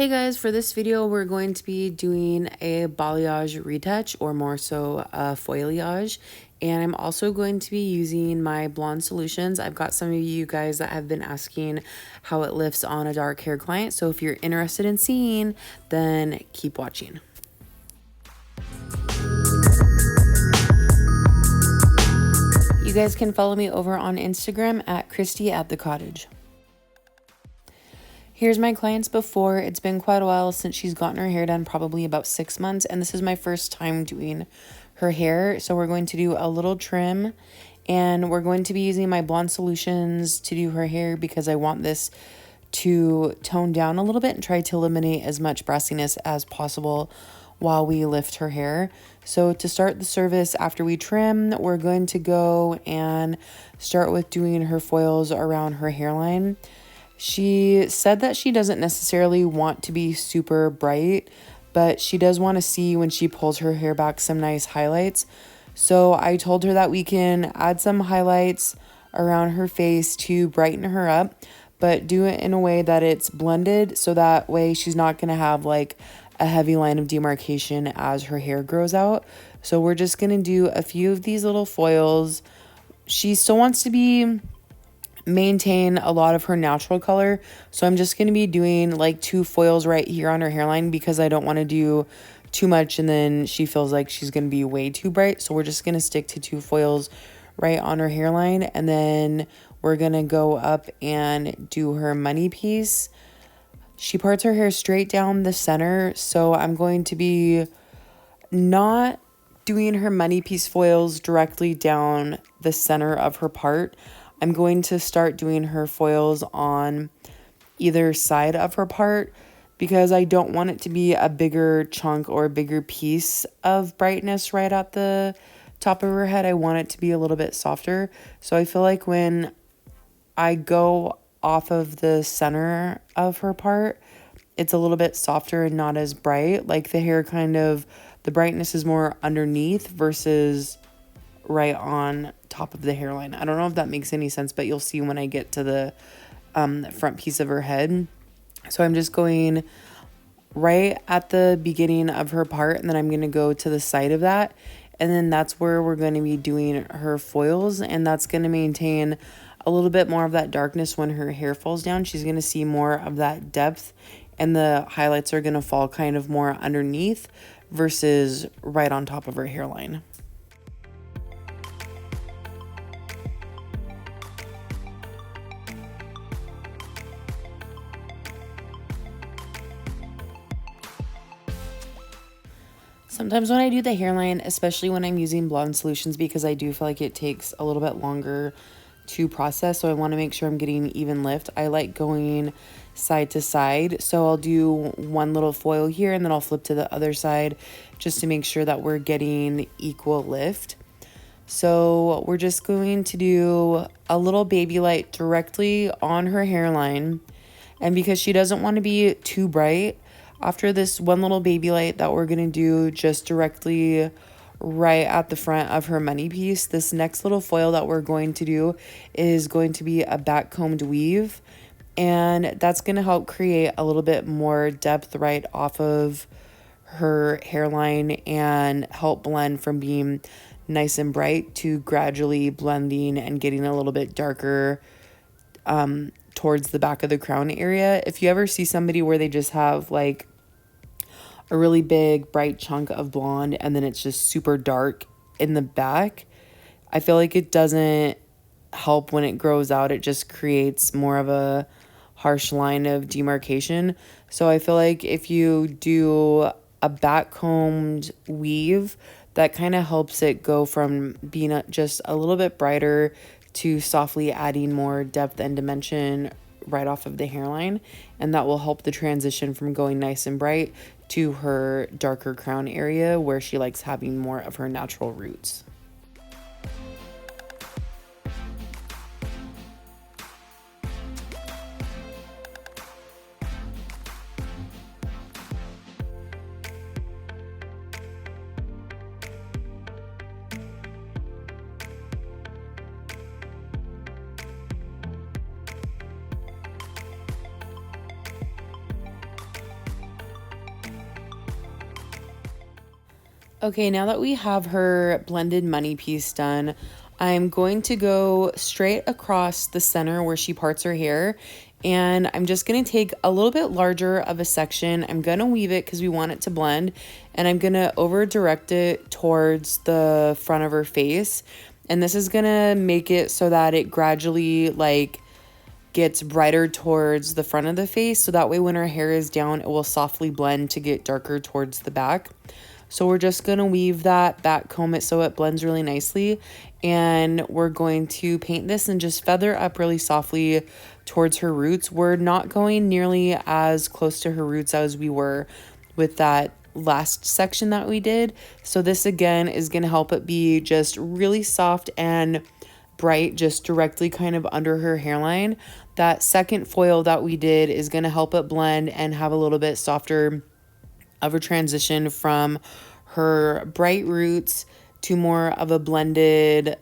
Hey guys, for this video we're going to be doing a balayage retouch, or more so a foilyage, and I'm also going to be using my blonde solutions. I've got some of you guys that have been asking how it lifts on a dark hair client, so if you're interested in seeing, then keep watching. You guys can follow me over on Instagram at Christy@thecottage. Here's my client's before. It's been quite a while since she's gotten her hair done, probably about 6 months, and this is my first time doing her hair. So we're going to do a little trim, and we're going to be using my blonde solutions to do her hair because I want this to tone down a little bit and try to eliminate as much brassiness as possible while we lift her hair. So to start the service after we trim, we're going to go and start with doing her foils around her hairline. She said that she doesn't necessarily want to be super bright, but she does want to see when she pulls her hair back some nice highlights. So I told her that we can add some highlights around her face to brighten her up, but do it in a way that it's blended, so that way she's not going to have like a heavy line of demarcation as her hair grows out. So we're just going to do a few of these little foils. She still wants to maintain a lot of her natural color, so I'm just going to be doing like 2 foils right here on her hairline because I don't want to do too much and then she feels like she's going to be way too bright. So we're just going to stick to 2 foils right on her hairline, and then we're going to go up and do her money piece. She parts her hair straight down the center, so I'm going to be not doing her money piece foils directly down the center of her part. I'm going to start doing her foils on either side of her part because I don't want it to be a bigger chunk or a bigger piece of brightness right at the top of her head. I want it to be a little bit softer. So I feel like when I go off of the center of her part, it's a little bit softer and not as bright. Like the hair the brightness is more underneath versus right on top of the hairline. I don't know if that makes any sense, but you'll see when I get to the front piece of her head. So I'm just going right at the beginning of her part, and then I'm going to go to the side of that, and then that's where we're going to be doing her foils, and that's going to maintain a little bit more of that darkness when her hair falls down. She's going to see more of that depth, and the highlights are going to fall kind of more underneath versus right on top of her hairline. Sometimes when I do the hairline, especially when I'm using blonde solutions, because I do feel like it takes a little bit longer to process, so I want to make sure I'm getting even lift. I like going side to side, so I'll do one little foil here and then I'll flip to the other side just to make sure that we're getting equal lift. So we're just going to do a little baby light directly on her hairline, and because she doesn't want to be too bright, after this one little baby light that we're going to do just directly right at the front of her money piece, this next little foil that we're going to do is going to be a backcombed weave, and that's going to help create a little bit more depth right off of her hairline and help blend from being nice and bright to gradually blending and getting a little bit darker towards the back of the crown area. If you ever see somebody where they just have like a really big bright chunk of blonde and then it's just super dark in the back, I feel like it doesn't help when it grows out. It just creates more of a harsh line of demarcation. So I feel like if you do a backcombed weave, that kind of helps it go from being just a little bit brighter to softly adding more depth and dimension right off of the hairline, and that will help the transition from going nice and bright to her darker crown area where she likes having more of her natural roots. Okay, now that we have her blended money piece done, I'm going to go straight across the center where she parts her hair, and I'm just going to take a little bit larger of a section. I'm going to weave it because we want it to blend, and I'm going to over direct it towards the front of her face. And this is going to make it so that it gradually like gets brighter towards the front of the face, so that way when her hair is down, it will softly blend to get darker towards the back. So we're just going to weave that, back comb it so it blends really nicely, and we're going to paint this and just feather up really softly towards her roots. We're not going nearly as close to her roots as we were with that last section that we did. So this again is going to help it be just really soft and bright, just directly kind of under her hairline. That second foil that we did is going to help it blend and have a little bit softer of a transition from her bright roots to more of a blended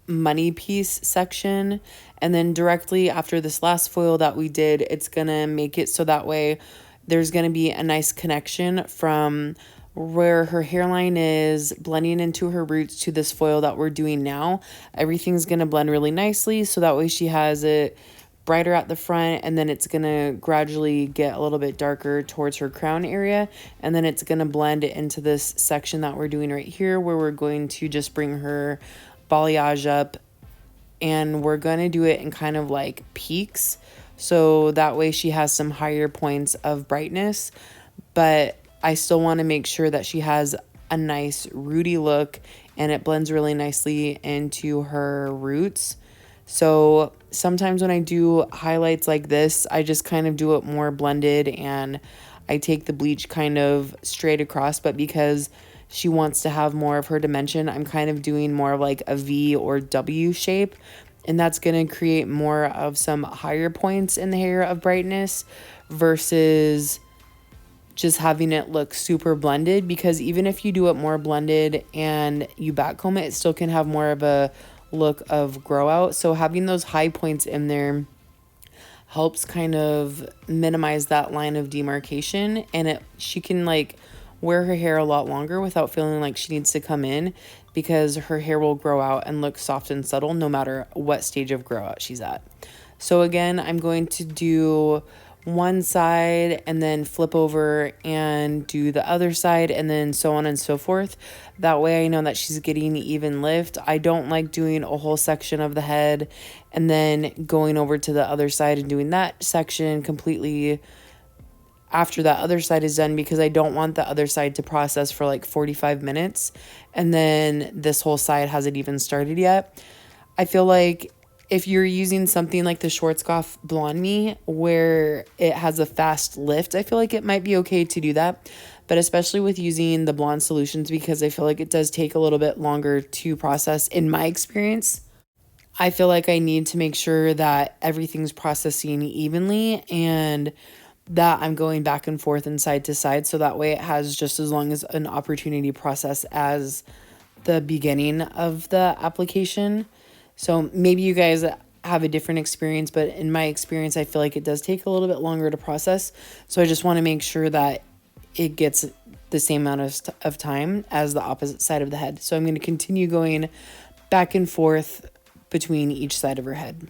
money piece section. And then directly after this last foil that we did, it's gonna make it so that way there's gonna be a nice connection from where her hairline is blending into her roots to this foil that we're doing now. Everything's gonna blend really nicely, so that way she has it brighter at the front, and then it's gonna gradually get a little bit darker towards her crown area, and then it's gonna blend into this section that we're doing right here, where we're going to just bring her balayage up, and we're gonna do it in kind of like peaks, so that way she has some higher points of brightness, but I still want to make sure that she has a nice rooty look and it blends really nicely into her roots. So sometimes when I do highlights like this, I just kind of do it more blended and I take the bleach kind of straight across, but because she wants to have more of her dimension, I'm kind of doing more of like a V or W shape, and that's going to create more of some higher points in the hair of brightness versus just having it look super blended, because even if you do it more blended and you backcomb it, it still can have more of a look of grow out. So having those high points in there helps kind of minimize that line of demarcation, and she can like wear her hair a lot longer without feeling like she needs to come in, because her hair will grow out and look soft and subtle no matter what stage of grow out she's at. So again, I'm going to do one side and then flip over and do the other side, and then so on and so forth. That way I know that she's getting even lift. I don't like doing a whole section of the head and then going over to the other side and doing that section completely after that other side is done, because I don't want the other side to process for like 45 minutes and then this whole side hasn't even started yet. I feel like if you're using something like the Schwarzkopf Blonde Me, where it has a fast lift, I feel like it might be okay to do that. But especially with using the blonde solutions, because I feel like it does take a little bit longer to process in my experience. I feel like I need to make sure that everything's processing evenly and that I'm going back and forth and side to side, so that way it has just as long as an opportunity process as the beginning of the application. So maybe you guys have a different experience, but in my experience, I feel like it does take a little bit longer to process. So I just want to make sure that it gets the same amount of time as the opposite side of the head. So I'm going to continue going back and forth between each side of her head.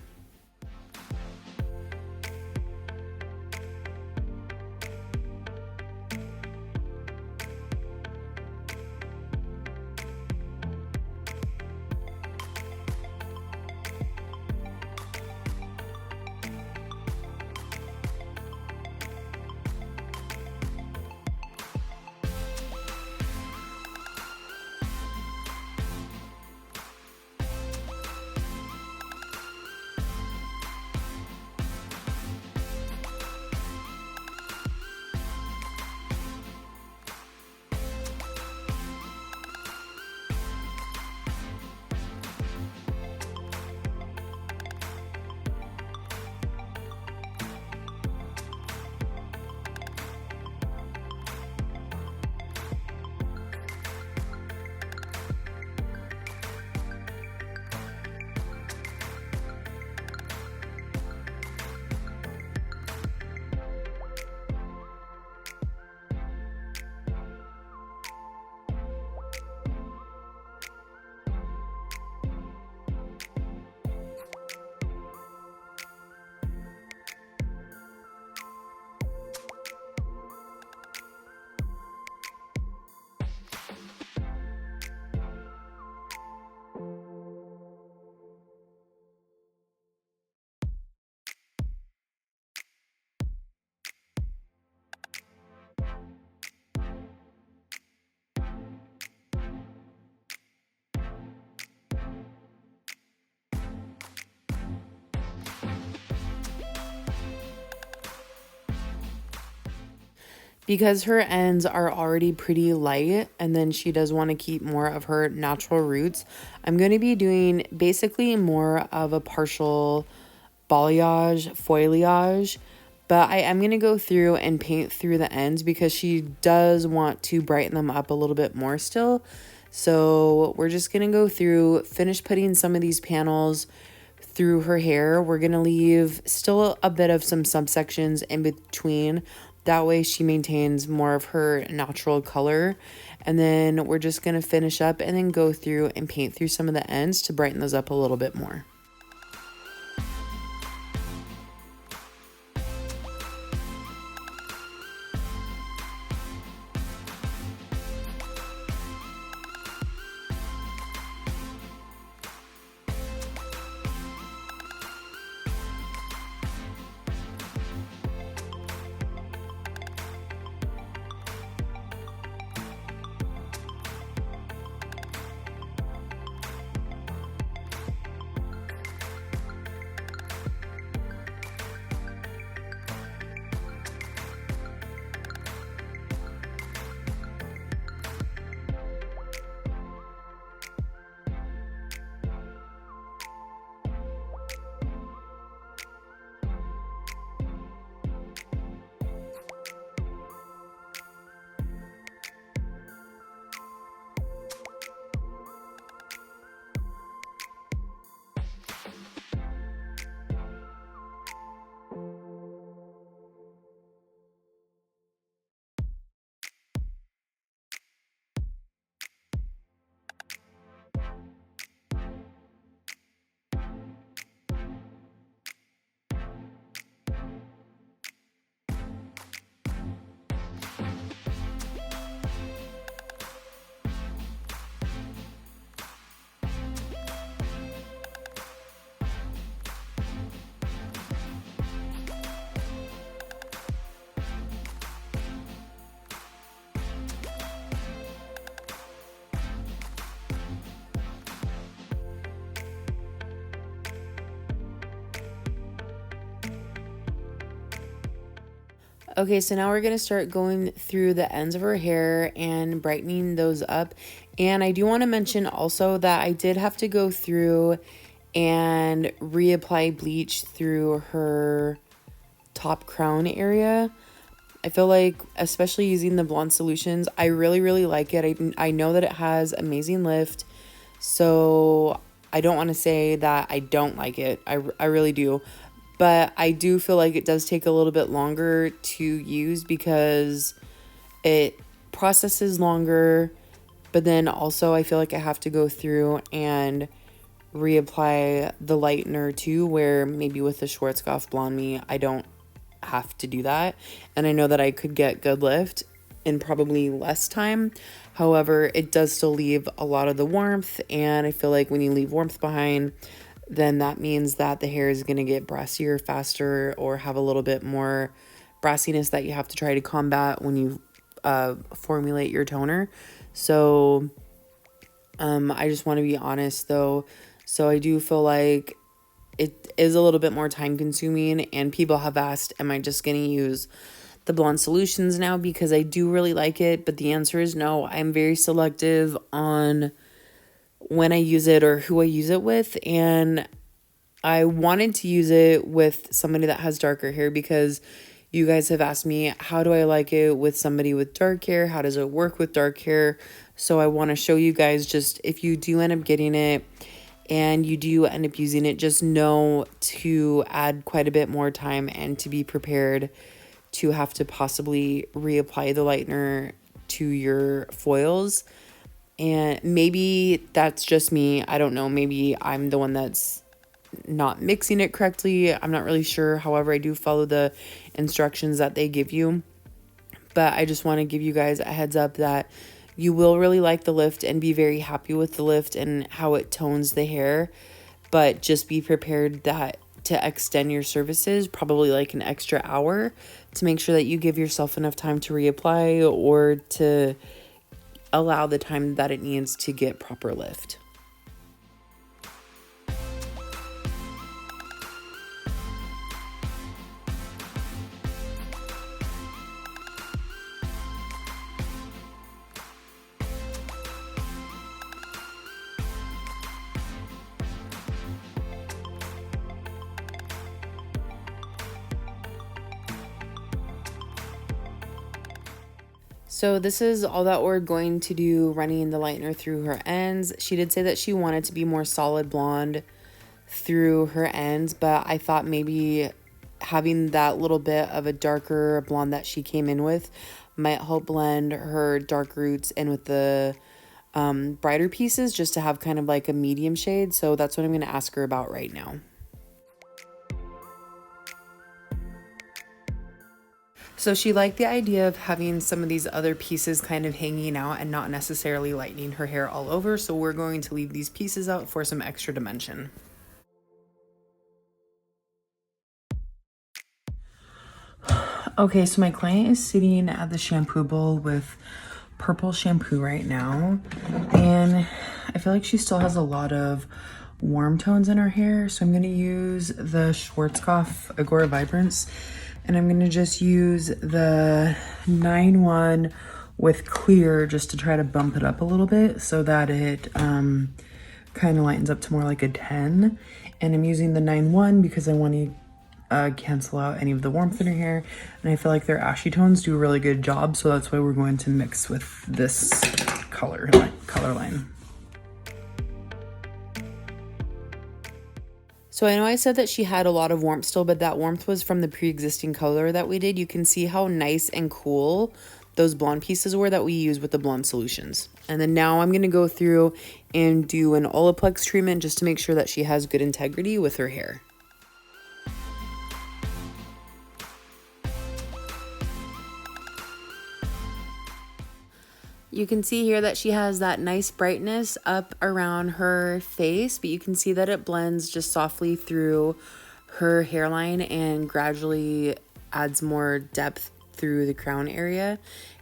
Because her ends are already pretty light and then she does want to keep more of her natural roots, I'm going to be doing basically more of a partial balayage, foilyage, but I am going to go through and paint through the ends because she does want to brighten them up a little bit more still. So we're just going to go through, finish putting some of these panels through her hair. We're going to leave still a bit of some subsections in between. That way she maintains more of her natural color. And then we're just going to finish up and then go through and paint through some of the ends to brighten those up a little bit more. Okay, so now we're going to start going through the ends of her hair and brightening those up. And I do want to mention also that I did have to go through and reapply bleach through her top crown area. I feel like, especially using the blonde solutions, I really like it. I know that it has amazing lift, so I don't want to say that I don't like it. I really do. But I do feel like it does take a little bit longer to use because it processes longer. But then also I feel like I have to go through and reapply the lightener too, where maybe with the Schwarzkopf Blonde Me, I don't have to do that. And I know that I could get good lift in probably less time. However, it does still leave a lot of the warmth. And I feel like when you leave warmth behind, then that means that the hair is going to get brassier faster or have a little bit more brassiness that you have to try to combat when you formulate your toner. So I just want to be honest though. So I do feel like it is a little bit more time consuming, and people have asked, am I just going to use the blonde solutions now because I do really like it? But the answer is no. I'm very selective on when I use it or who I use it with. And I wanted to use it with somebody that has darker hair because you guys have asked me, how do I like it with somebody with dark hair? How does it work with dark hair? So I want to show you guys, just if you do end up getting it and you do end up using it, just know to add quite a bit more time and to be prepared to have to possibly reapply the lightener to your foils. And maybe that's just me. I don't know. Maybe I'm the one that's not mixing it correctly. I'm not really sure. However, I do follow the instructions that they give you. But I just want to give you guys a heads up that you will really like the lift and be very happy with the lift and how it tones the hair. But just be prepared that to extend your services, probably like an extra hour, to make sure that you give yourself enough time to reapply or to allow the time that it needs to get proper lift. So this is all that we're going to do, running the lightener through her ends. She did say that she wanted to be more solid blonde through her ends, but I thought maybe having that little bit of a darker blonde that she came in with might help blend her dark roots in with the brighter pieces, just to have kind of like a medium shade. So that's what I'm going to ask her about right now. So she liked the idea of having some of these other pieces kind of hanging out and not necessarily lightening her hair all over. So we're going to leave these pieces out for some extra dimension. Okay, so my client is sitting at the shampoo bowl with purple shampoo right now, and I feel like she still has a lot of warm tones in her hair, so I'm going to use the Schwarzkopf Agora Vibrance, and I'm going to just use the 9-1 with clear just to try to bump it up a little bit so that it kind of lightens up to more like a 10. And I'm using the 9-1 because I want to cancel out any of the warmth in her hair, and I feel like their ashy tones do a really good job, so that's why we're going to mix with this color line. So I know I said that she had a lot of warmth still, but that warmth was from the pre-existing color that we did. You can see how nice and cool those blonde pieces were that we used with the blonde solutions. And then now I'm going to go through and do an Olaplex treatment just to make sure that she has good integrity with her hair. You can see here that she has that nice brightness up around her face, but you can see that it blends just softly through her hairline and gradually adds more depth through the crown area.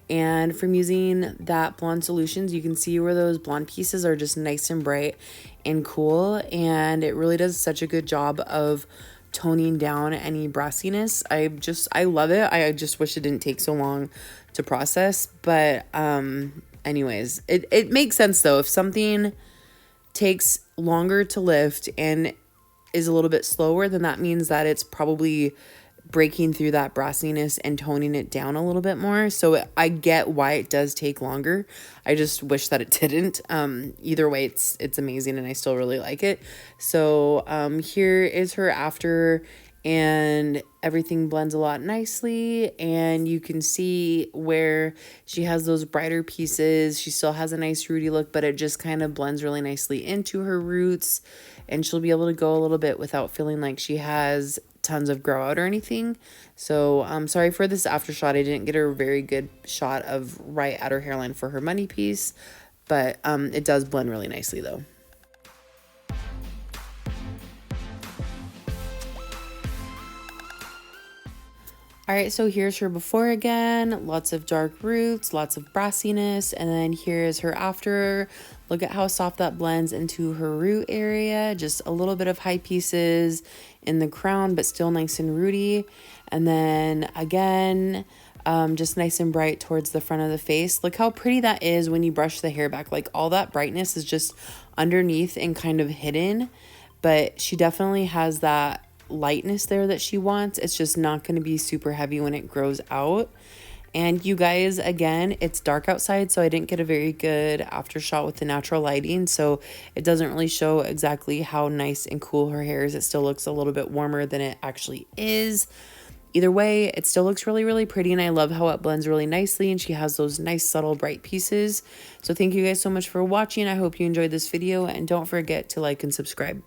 And from using that blonde solutions, you can see where those blonde pieces are just nice and bright and cool, and it really does such a good job of toning down any brassiness. I love it. I just wish it didn't take so long to process, but anyways, it makes sense though. If something takes longer to lift and is a little bit slower, then that means that it's probably breaking through that brassiness and toning it down a little bit more. So I get why it does take longer. I just wish that it didn't. Either way, it's amazing and I still really like it. So here is her after, and everything blends a lot nicely, and you can see where she has those brighter pieces. She still has a nice rooty look, but it just kind of blends really nicely into her roots, and she'll be able to go a little bit without feeling like she has tons of grow out or anything. So I'm sorry for this after shot. I didn't get a very good shot of right at her hairline for her money piece, but it does blend really nicely though. All right, so here's her before again. Lots of dark roots, lots of brassiness, and then here's her after. Look at how soft that blends into her root area. Just a little bit of high pieces in the crown, but still nice and rooty. And then again, just nice and bright towards the front of the face. Look how pretty that is when you brush the hair back. Like all that brightness is just underneath and kind of hidden, but she definitely has that lightness there that she wants. It's just not going to be super heavy when it grows out. And you guys, again, it's dark outside, so I didn't get a very good after shot with the natural lighting, so it doesn't really show exactly how nice and cool her hair is. It still looks a little bit warmer than it actually is. Either way, it still looks really, really pretty, and I love how it blends really nicely, and she has those nice, subtle, bright pieces. So thank you guys so much for watching. I hope you enjoyed this video, and don't forget to like and subscribe.